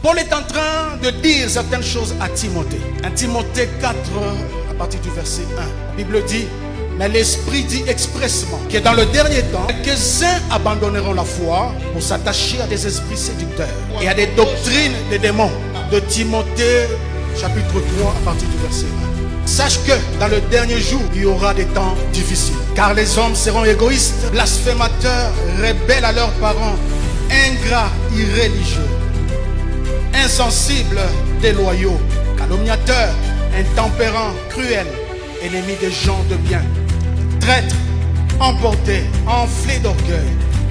Paul est en train de dire certaines choses à Timothée. En Timothée 4, à partir du verset 1, la Bible dit: mais l'Esprit dit expressement que dans le dernier temps, quelques-uns abandonneront la foi pour s'attacher à des esprits séducteurs et à des doctrines des démons. De Timothée, chapitre 3, à partir du verset 1. Sache que dans le dernier jour, il y aura des temps difficiles. Car les hommes seront égoïstes, blasphémateurs, rebelles à leurs parents, ingrats, irréligieux, insensibles, déloyaux, calomniateurs, intempérants, cruels, ennemis des gens de bien, traîtres, emportés, enflés d'orgueil,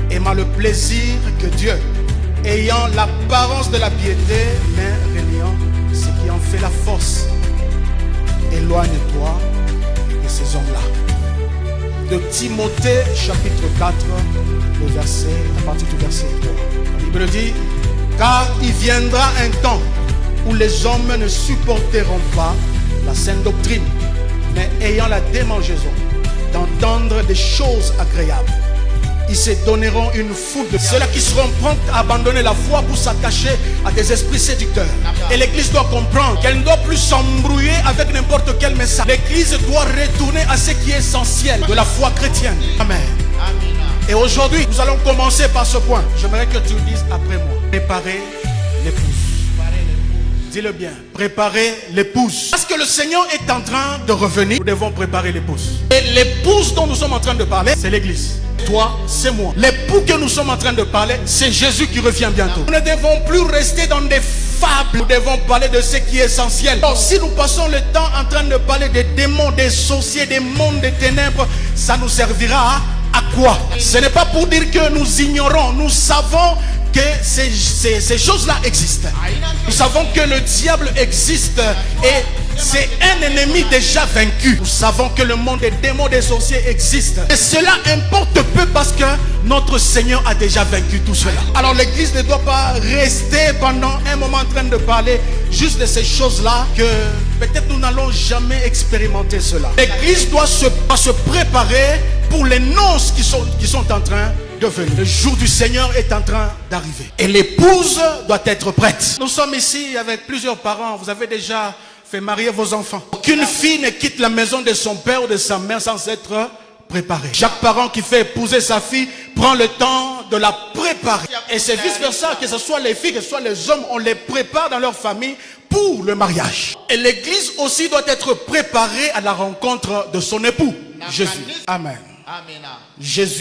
aimant le plaisir que Dieu, ayant l'apparence de la piété, mais reniant ce qui en fait la force. Éloigne-toi de ces hommes-là. De Timothée chapitre 4, à partir du verset 3. La Bible dit: car il viendra un temps où les hommes ne supporteront pas la saine doctrine, mais ayant la démangeaison d'entendre des choses agréables, ils se donneront une foule de ceux-là qui seront prompts à abandonner la foi pour s'attacher à des esprits séducteurs. Et l'Église doit comprendre qu'elle ne doit plus s'embrouiller avec n'importe quel message. L'Église doit retourner à ce qui est essentiel de la foi chrétienne. Amen. Et aujourd'hui, nous allons commencer par ce point. J'aimerais que tu le dises après moi. Préparer l'épouse. Dis-le bien. Préparer l'épouse. Parce que le Seigneur est en train de revenir, nous devons préparer l'épouse. Et l'épouse dont nous sommes en train de parler, c'est l'Église. Toi, c'est moi. L'époux que nous sommes en train de parler, c'est Jésus qui revient bientôt. Nous ne devons plus rester dans des fables. Nous devons parler de ce qui est essentiel. Alors, si nous passons le temps en train de parler des démons, des sorciers, des mondes des ténèbres, ça nous servira à quoi? Ce n'est pas pour dire que nous ignorons. Nous savons que ces choses-là existent. Nous savons que le diable existe et c'est un ennemi déjà vaincu. Nous savons que le monde des démons, des sorciers existe. Et cela importe peu parce que notre Seigneur a déjà vaincu tout cela. Alors l'Église ne doit pas rester pendant un moment en train de parler juste de ces choses-là que peut-être nous n'allons jamais expérimenter cela. L'Église doit se préparer pour les noces qui sont en train de venir. Le jour du Seigneur est en train d'arriver. Et l'épouse doit être prête. Nous sommes ici avec plusieurs parents. Vous avez déjà fait marier vos enfants. Aucune fille ne quitte la maison de son père ou de sa mère sans être préparée. Chaque parent qui fait épouser sa fille prend le temps de la préparer. Et c'est vice versa, que ce soit les filles, que ce soit les hommes, on les prépare dans leur famille pour le mariage. Et l'Église aussi doit être préparée à la rencontre de son époux, Jésus. Amen. Jésus.